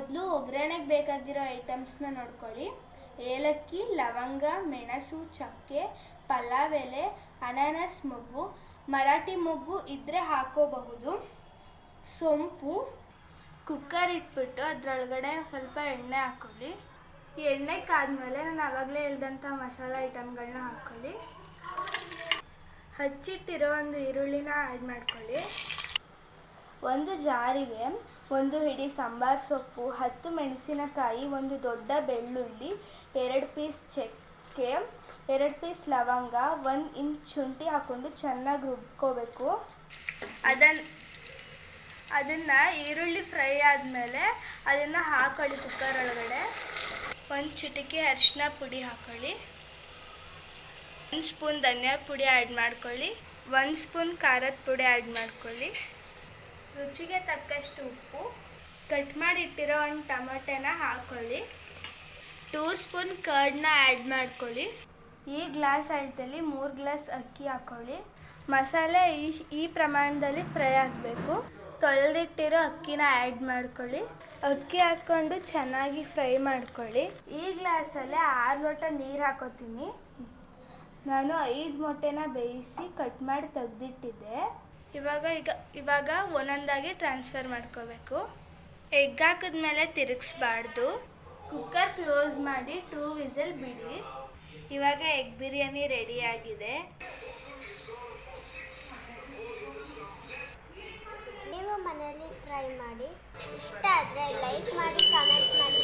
ಮೊದಲು ಒಗ್ಗರಣೆಗೆ ಬೇಕಾಗಿರೋ ಐಟಮ್ಸ್ನ ನೋಡ್ಕೊಳ್ಳಿ. ಏಲಕ್ಕಿ, ಲವಂಗ, ಮೆಣಸು, ಚಕ್ಕೆ, ಪಲಾವ್ ಎಲೆ, ಅನಾನಸ್ ಮೊಗ್ಗು, ಮರಾಠಿ ಮೊಗ್ಗು ಇದ್ದರೆ ಹಾಕೋಬಹುದು, ಸೊಂಪು. ಕುಕ್ಕರ್ ಇಟ್ಬಿಟ್ಟು ಅದರೊಳಗಡೆ ಸ್ವಲ್ಪ ಎಣ್ಣೆ ಹಾಕ್ಕೊಳ್ಳಿ. ಎಣ್ಣೆ ಕಾದ್ಮೇಲೆ ನಾನು ಆವಾಗಲೇ ಹೇಳ್ದಂಥ ಮಸಾಲ ಐಟಮ್ಗಳನ್ನ ಹಾಕ್ಕೊಳ್ಳಿ. ಹಚ್ಚಿಟ್ಟಿರೋ ಒಂದು ಈರುಳ್ಳಿನ ಆ್ಯಡ್ ಮಾಡ್ಕೊಳ್ಳಿ. ಒಂದು ಜಾರಿಗೆ 1 ಹಿಡಿ ಸಾಂಬಾರು ಸೊಪ್ಪು, 10 ಮೆಣಸಿನಕಾಯಿ, 1 ದೊಡ್ಡ ಬೆಳ್ಳುಳ್ಳಿ, 2 ಪೀಸ್ ಚಕ್ಕೆ, 2 ಪೀಸ್ ಲವಂಗ, 1 ಇಂಚ್ ಶುಂಠಿ ಹಾಕ್ಕೊಂಡು ಚೆನ್ನಾಗಿ ರುಬ್ಕೋಬೇಕು. ಅದನ್ನು ಈರುಳ್ಳಿ ಫ್ರೈ ಆದಮೇಲೆ ಅದನ್ನು ಹಾಕೊಳ್ಳಿ ಕುಕ್ಕರ್ ಒಳಗಡೆ. 1 ಚಿಟಿಕೆ ಅರಿಶಿನ ಪುಡಿ ಹಾಕ್ಕೊಳ್ಳಿ. 1 ಸ್ಪೂನ್ ಧನಿಯಾ ಪುಡಿ ಆ್ಯಡ್ ಮಾಡ್ಕೊಳ್ಳಿ. 1 ಸ್ಪೂನ್ ಖಾರದ ಪುಡಿ ಆ್ಯಡ್ ಮಾಡ್ಕೊಳ್ಳಿ. ರುಚಿಗೆ ತಕ್ಕಷ್ಟು ಉಪ್ಪು. ಕಟ್ ಮಾಡಿ ಇಟ್ಟಿರೋ ಒಂದು ಟೊಮೆಟೊನ ಹಾಕ್ಕೊಳ್ಳಿ. 2 ಸ್ಪೂನ್ ಕರ್ಡ್ನ ಆ್ಯಡ್ ಮಾಡ್ಕೊಳ್ಳಿ. ಈ ಗ್ಲಾಸ್ ಅಳತೆಯಲ್ಲಿ 3 ಗ್ಲಾಸ್ ಅಕ್ಕಿ ಹಾಕ್ಕೊಳ್ಳಿ. ಮಸಾಲೆ ಈ ಪ್ರಮಾಣದಲ್ಲಿ ಫ್ರೈ ಆಗಬೇಕು. ತೊಳೆದಿಟ್ಟಿರೋ ಅಕ್ಕಿನ ಆ್ಯಡ್ ಮಾಡ್ಕೊಳ್ಳಿ. ಅಕ್ಕಿ ಹಾಕ್ಕೊಂಡು ಚೆನ್ನಾಗಿ ಫ್ರೈ ಮಾಡ್ಕೊಳ್ಳಿ. ಈ ಗ್ಲಾಸಲ್ಲೇ 6 ಲೋಟ ನೀರು ಹಾಕೋತೀನಿ. ನಾನು 5 ಮೊಟ್ಟೆನ ಬೇಯಿಸಿ ಕಟ್ ಮಾಡಿ ತೆಗೆದಿಟ್ಟಿದ್ದೆ. ಇವಾಗ ಒಂದೊಂದಾಗಿ ಟ್ರಾನ್ಸ್ಫರ್ ಮಾಡ್ಕೋಬೇಕು. ಎಗ್ ಹಾಕಿದ್ಮೇಲೆ ತಿರುಗಿಸ್ಬಾರ್ದು. ಕುಕ್ಕರ್ ಕ್ಲೋಸ್ ಮಾಡಿ 2 ವಿಸಿಲ್ ಬಿಡಿ. ಇವಾಗ ಎಗ್ ಬಿರಿಯಾನಿ ರೆಡಿಯಾಗಿದೆ. ನೀವು ಮನೆಯಲ್ಲಿ ಟ್ರೈ ಮಾಡಿ. ಇಷ್ಟ ಆದರೆ ಲೈಕ್ ಮಾಡಿ, ಕಮೆಂಟ್ ಮಾಡಿ.